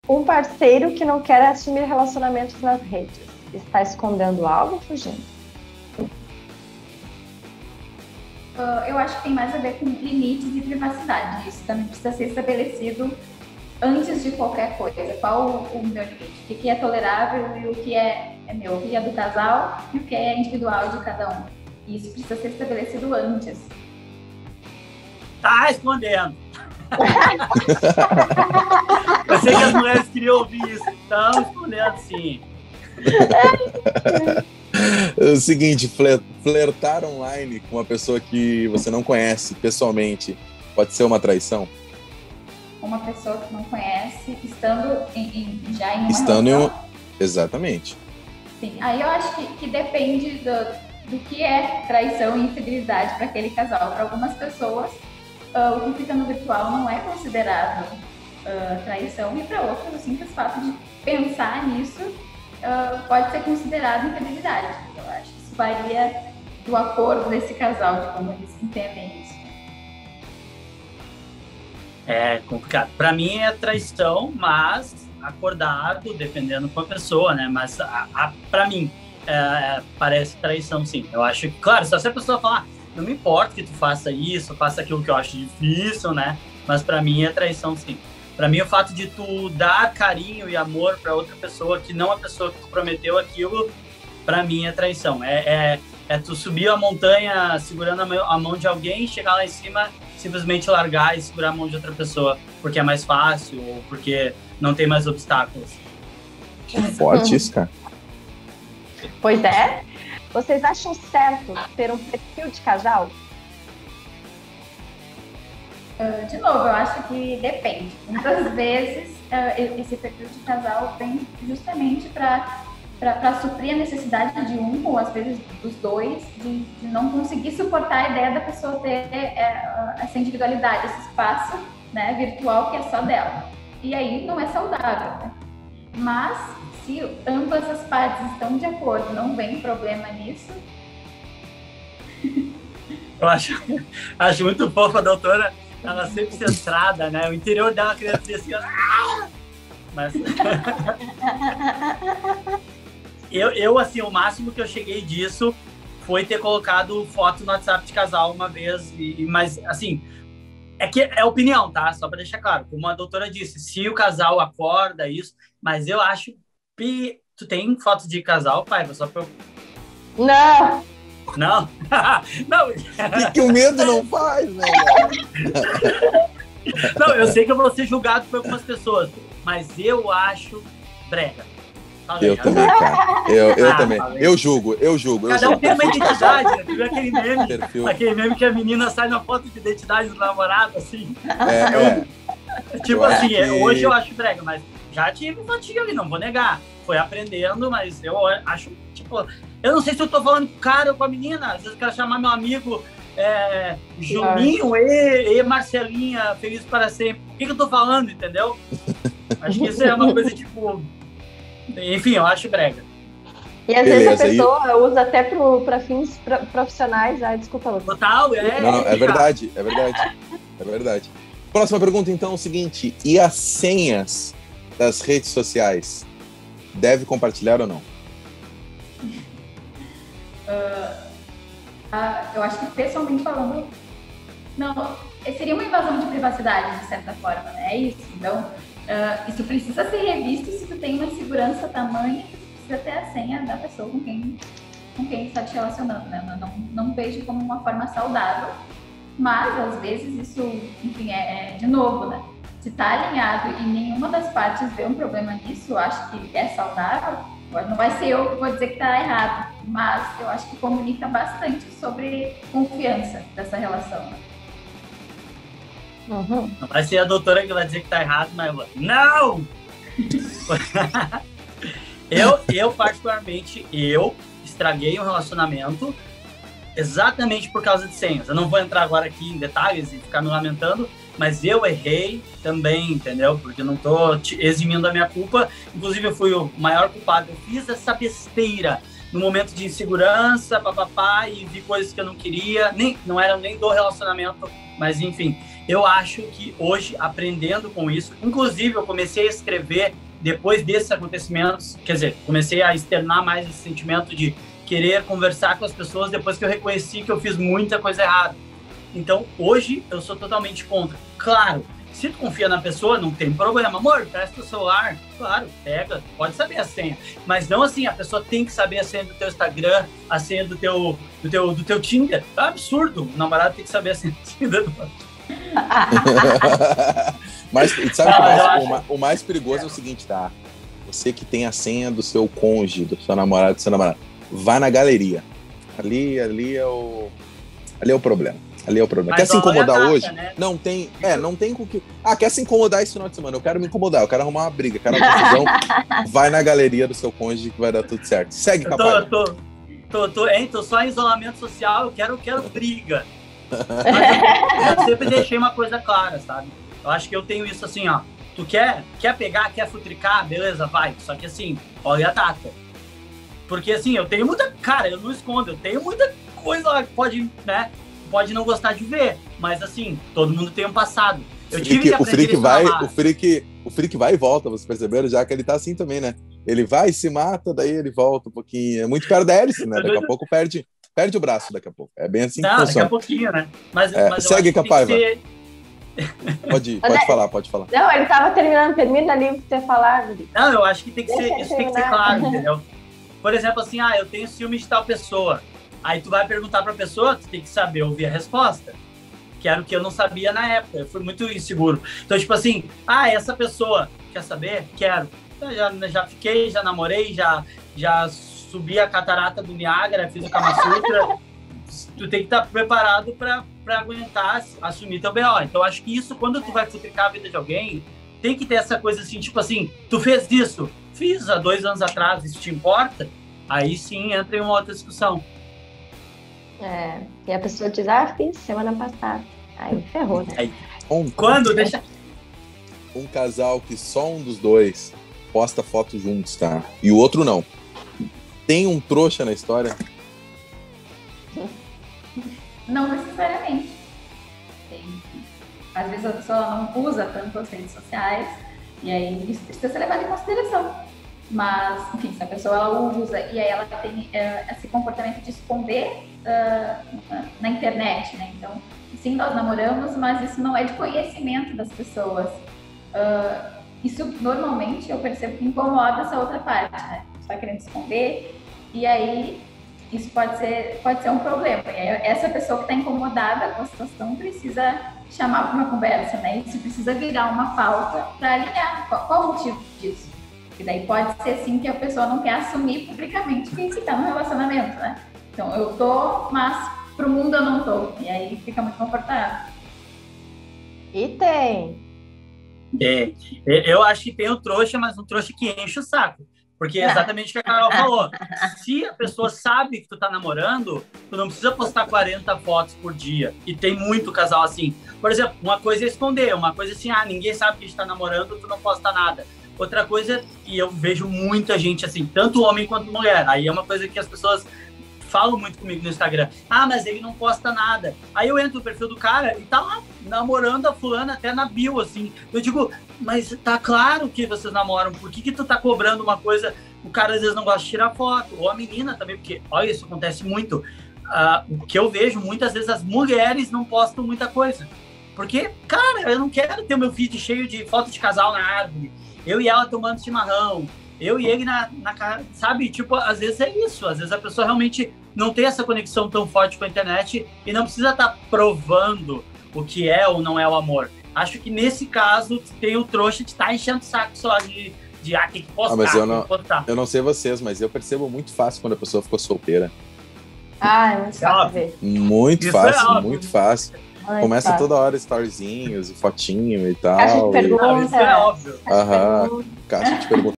Um parceiro que não quer assumir relacionamentos nas redes. Está escondendo algo ou fugindo? Eu acho que tem mais a ver com limites e privacidade. Isso também precisa ser estabelecido antes de qualquer coisa. Qual o meu limite? O que é tolerável e o que é meu? O que é do casal e o que é individual de cada um. Isso precisa ser estabelecido antes. Tá escondendo. Eu sei que as mulheres queriam ouvir isso. Estão escondendo, sim. É o seguinte, flertar online com uma pessoa que você não conhece pessoalmente pode ser uma traição? Uma pessoa que não conhece, estando já em uma relação? Exatamente. Sim, aí eu acho que depende do que é traição e infidelidade para aquele casal. Para algumas pessoas, o que fica no virtual não é considerado traição, e para outras, o simples fato de pensar nisso pode ser considerado infidelidade. Eu acho que isso varia do acordo desse casal, de como eles entendem isso. É complicado. Para mim é traição, mas acordado, dependendo com a pessoa, né? Mas para mim parece traição, sim. Eu acho que, claro, se a pessoa falar, não me importa que tu faça isso, faça aquilo que eu acho difícil, né? Mas para mim é traição, sim. Para mim, o fato de tu dar carinho e amor para outra pessoa, que não a pessoa que tu prometeu aquilo, para mim é traição. É tu subir a montanha segurando a mão de alguém, chegar lá em cima, simplesmente largar e segurar a mão de outra pessoa, porque é mais fácil ou porque não tem mais obstáculos. Que forte isso, cara. Pois é. Vocês acham certo ter um perfil de casal? De novo, eu acho que depende. Muitas vezes, esse perfil de casal vem justamente para suprir a necessidade de um, ou às vezes dos dois, de não conseguir suportar a ideia da pessoa ter essa individualidade, esse espaço, né, virtual que é só dela. E aí não é saudável, né? Mas, se ambas as partes estão de acordo, não vem problema nisso. Eu acho muito fofa a doutora. Ela sempre centrada, né? O interior dela queria dizer assim, mas eu assim, o máximo que eu cheguei disso foi ter colocado foto no WhatsApp de casal uma vez, mas assim, é que é opinião, tá? Só para deixar claro, como a doutora disse, se o casal acorda isso, mas eu acho que tu tem foto de casal, pai? Só pra eu... Não! Não? Não. Que o medo não faz, né? Não, eu sei que eu vou ser julgado por algumas pessoas, mas eu acho brega. Eu também, cara. Eu também. Eu julgo. Cada um tem uma identidade, né? Tu viu aquele meme que a menina sai na foto de identidade do namorado, assim? Tipo assim, hoje eu acho brega, mas já tive infantil ali, não vou negar. Foi aprendendo, mas eu acho, tipo... Eu não sei se eu tô falando com o cara ou com a menina. Às vezes eu quero chamar meu amigo Juninho e Marcelinha, feliz para sempre. O que eu tô falando, entendeu? Acho que isso é uma coisa, tipo... Enfim, eu acho brega. E às vezes a pessoa usa até para fins profissionais. Desculpa, Lucas. Total, Não, é verdade. Próxima pergunta, então, é o seguinte. E as senhas das redes sociais? Deve compartilhar ou não? Eu acho que, pessoalmente falando, não, seria uma invasão de privacidade, de certa forma, né? É isso. Então, isso precisa ser revisto se tu tem uma segurança tamanha que tu precisa ter a senha da pessoa com quem está te relacionando, né? Não vejo como uma forma saudável, mas, às vezes, isso, enfim, de novo, né? Se está alinhado e nenhuma das partes vê um problema nisso, eu acho que é saudável. Não vai ser eu que vou dizer que está errado, mas eu acho que comunica bastante sobre confiança dessa relação. Uhum. Não vai ser a doutora que vai dizer que está errado, mas eu vou... Não! eu particularmente, estraguei um relacionamento exatamente por causa de senhas. Eu não vou entrar agora aqui em detalhes e ficar me lamentando, mas eu errei também, entendeu? Porque eu não tô eximindo a minha culpa. Inclusive, eu fui o maior culpado. Eu fiz essa besteira no momento de insegurança, papapá, e vi coisas que eu não queria. Não eram nem do relacionamento, mas enfim. Eu acho que hoje, aprendendo com isso, inclusive eu comecei a escrever depois desses acontecimentos, quer dizer, comecei a externar mais esse sentimento de querer conversar com as pessoas depois que eu reconheci que eu fiz muita coisa errada. Então, hoje, eu sou totalmente contra. Claro, se tu confia na pessoa, não tem problema. Amor, presta o celular. Claro, pega, pode saber a senha. Mas não assim, a pessoa tem que saber a senha do teu Instagram, a senha do teu Tinder. É um absurdo. O namorado tem que saber a senha do Tinder. Mas sabe o mais perigoso é o seguinte, tá? Você que tem a senha do seu cônjuge, do seu namorado, vá na galeria. Ali é o problema. Ali é o problema. Quer se incomodar hoje? Né? Não tem com que... quer se incomodar esse final de semana? Eu quero me incomodar, eu quero arrumar uma briga, quero uma confusão. Vai na galeria do seu cônjuge que vai dar tudo certo. Segue, papai. Tô só em isolamento social, eu quero briga. Mas eu sempre deixei uma coisa clara, sabe? Eu acho que eu tenho isso assim, ó. Tu quer pegar, quer futricar? Beleza, vai. Só que assim, olha a data. Porque assim, eu tenho muita... Cara, eu não escondo, eu tenho muita coisa lá que pode, né? Pode não gostar de ver, mas assim, todo mundo tem um passado. O freak vai e volta, vocês perceberam? Já que ele tá assim também, né? Ele vai, se mata, daí ele volta um pouquinho. É muito perto da hélice, né? Daqui a pouco perde o braço, daqui a pouco. É bem assim que funciona. Daqui a pouquinho, né? Mas segue, Capaiva. Pode falar. Não, ele tava termina ali o que você falar. Não, eu acho que tem que ser claro, entendeu? Por exemplo, assim, eu tenho ciúme de tal pessoa. Aí tu vai perguntar pra pessoa, tu tem que saber ouvir a resposta. Que era o que eu não sabia na época. Eu fui muito inseguro. Então, tipo assim, essa pessoa, quer saber? Quero. Então, já fiquei, já namorei, já subi a catarata do Niágara, fiz o Kama Sutra. Tu tem que estar preparado pra aguentar, assumir teu B.O. Então, acho que isso, quando tu vai futricar a vida de alguém, tem que ter essa coisa assim, tipo assim, tu fez isso? Fiz há 2 anos atrás, isso te importa? Aí sim, entra em uma outra discussão. E a pessoa diz, fiz semana passada. Aí ferrou, né? Deixa... Um casal que só um dos dois posta foto juntos, tá? E o outro não. Tem um trouxa na história? Não necessariamente. Às vezes a pessoa não usa tanto as redes sociais e aí isso precisa ser levado em consideração. Mas, enfim, se a pessoa ela usa e aí ela tem esse comportamento de esconder na internet, né? Então, sim, nós namoramos, mas isso não é de conhecimento das pessoas. Isso, normalmente, eu percebo que incomoda essa outra parte, né? Você está querendo esconder e aí isso pode ser um problema. E aí, essa pessoa que está incomodada com a situação precisa chamar para uma conversa, né? Isso precisa virar uma pauta para alinhar. Qual o motivo disso? E daí pode ser sim que a pessoa não quer assumir publicamente que está no relacionamento, né? Então eu tô, mas pro mundo eu não tô. E aí fica muito confortável. E tem. Eu acho que tem o trouxa, mas um trouxa que enche o saco. Porque é exatamente o que a Carol falou. Se a pessoa sabe que tu tá namorando, tu não precisa postar 40 fotos por dia. E tem muito casal assim. Por exemplo, uma coisa é esconder, uma coisa assim, ninguém sabe que a gente tá namorando, tu não posta nada. Outra coisa, e eu vejo muita gente assim, tanto homem quanto mulher. Aí é uma coisa que as pessoas falam muito comigo no Instagram. Mas ele não posta nada. Aí eu entro no perfil do cara e tá lá, namorando a fulana até na bio, assim. Eu digo, mas tá claro que vocês namoram. Por que tu tá cobrando uma coisa? O cara às vezes não gosta de tirar foto. Ou a menina também, porque, olha, isso acontece muito. O que eu vejo, muitas vezes as mulheres não postam muita coisa. Porque, cara, eu não quero ter meu feed cheio de foto de casal na árvore. Eu e ela tomando chimarrão, eu e ele na cara, sabe? Tipo, às vezes é isso. Às vezes a pessoa realmente não tem essa conexão tão forte com a internet e não precisa estar provando o que é ou não é o amor. Acho que nesse caso tem o trouxa de estar enchendo o saco só de tem que postar, mas eu não sei vocês, mas eu percebo muito fácil quando a pessoa ficou solteira. É muito fácil ver. Muito fácil, muito fácil. Começa toda hora storyzinhos e fotinho e tal. Caixa de perguntas. Isso é óbvio. Caixa de perguntas.